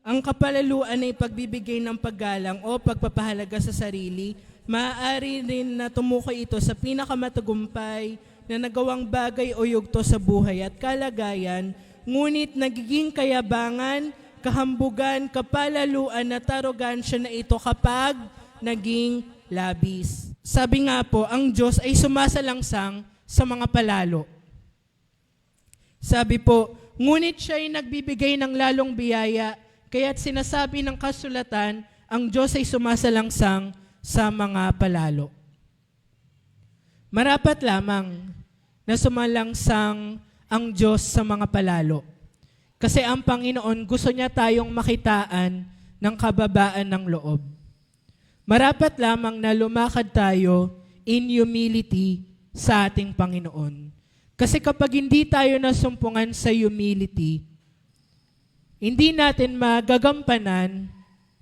Ang kapalaluan ay pagbibigay ng paggalang o pagpapahalaga sa sarili. Maaari rin na tumukoy ito sa pinakamatagumpay na nagawang bagay o yugto sa buhay at kalagayan, ngunit nagiging kayabangan, kahambugan, kapalaluan at arogansya na ito kapag naging labis. Sabi nga po, ang Diyos ay sumasalangsang sa mga palalo. Sabi po, ngunit siya ay nagbibigay ng lalong biyaya, kaya't sinasabi ng kasulatan, ang Diyos ay sumasalangsang sa mga palalo. Marapat lamang na sumalangsang ang Diyos sa mga palalo. Kasi ang Panginoon gusto niya tayong makitaan ng kababaan ng loob. Marapat lamang na lumakad tayo in humility sa ating Panginoon. Kasi kapag hindi tayo nasumpungan sa humility, hindi natin magagampanan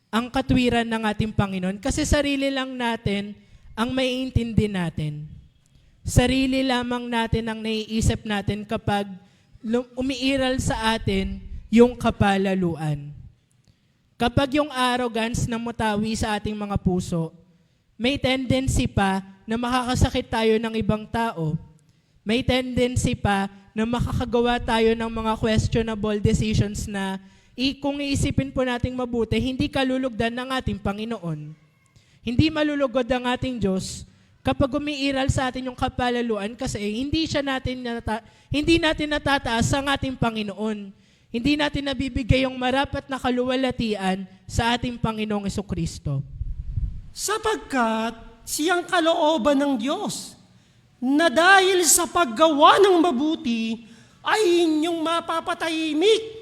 ang katwiran ng ating Panginoon kasi sarili lang natin ang maiintindi natin. Sarili lamang natin ang naiisip natin kapag umiiral sa atin yung kapalaluan. Kapag yung arrogance na mutawi sa ating mga puso, may tendency pa na makakasakit tayo ng ibang tao. May tendency pa na makakagawa tayo ng mga questionable decisions na kung iisipin po nating mabuti, hindi kalulugdan ng ating Panginoon. Hindi malulugod ang ating Diyos kapag umiiral sa atin yung kapalaluan kasi hindi natin natataas ang ating Panginoon. Hindi natin nabibigay yung marapat na kaluwalhatian sa ating Panginoong Jesucristo. Sapagkat siyang kalooban ng Diyos na dahil sa paggawa ng mabuti ay inyong mapapatahimik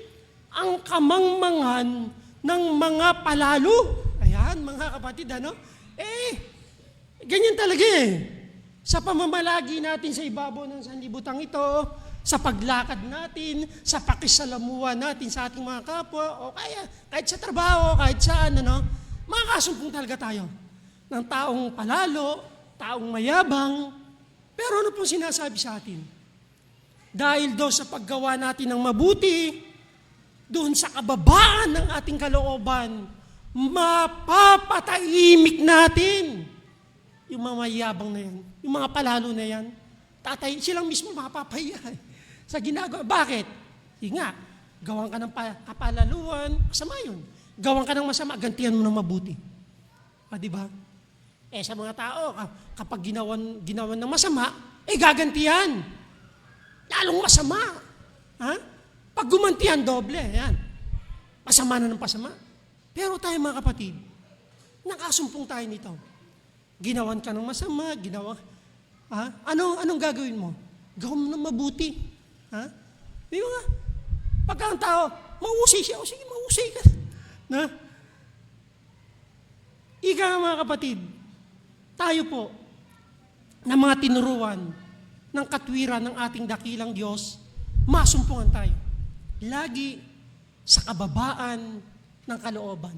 ang kamangmangan ng mga palalo. Ayan, mga kapatid, ano? Ganyan talaga Sa pamamalagi natin sa ibabaw ng sanlibutan ito, sa paglakad natin, sa pakisalamuha natin sa ating mga kapwa, o kaya kahit sa trabaho, kahit saan, makakasumpong talaga tayo ng taong palalo, taong mayabang. Pero ano pong sinasabi sa atin? Dahil daw sa paggawa natin ng mabuti, doon sa kababaan ng ating kalooban, mapapatahimik natin yung mga mayabang na yan, yung mga palalo na yan. Silang mismo mapapahiya sa ginagawa. Bakit? Sige nga, gawan ka ng kapalaluan, masama yun. Gawan ka ng masama, gantihan mo ng mabuti. Diba? Sa mga tao, kapag ginawan ng masama, gagantihan. Lalong masama. Pag gumantihan, doble. Yan. Pasama na ng pasama. Pero tayo mga kapatid, nakasumpong tayo nito. Ginawan ka ng masama, anong gagawin mo? Gawin mo ng mabuti. Di ba nga? Pagka ang tao, mausay siya, sige, mausay ka. Ika nga mga kapatid, tayo po, na mga tinuruan ng katwiran ng ating dakilang Diyos, masumpungan tayo. Lagi sa kababaan ng kalooban.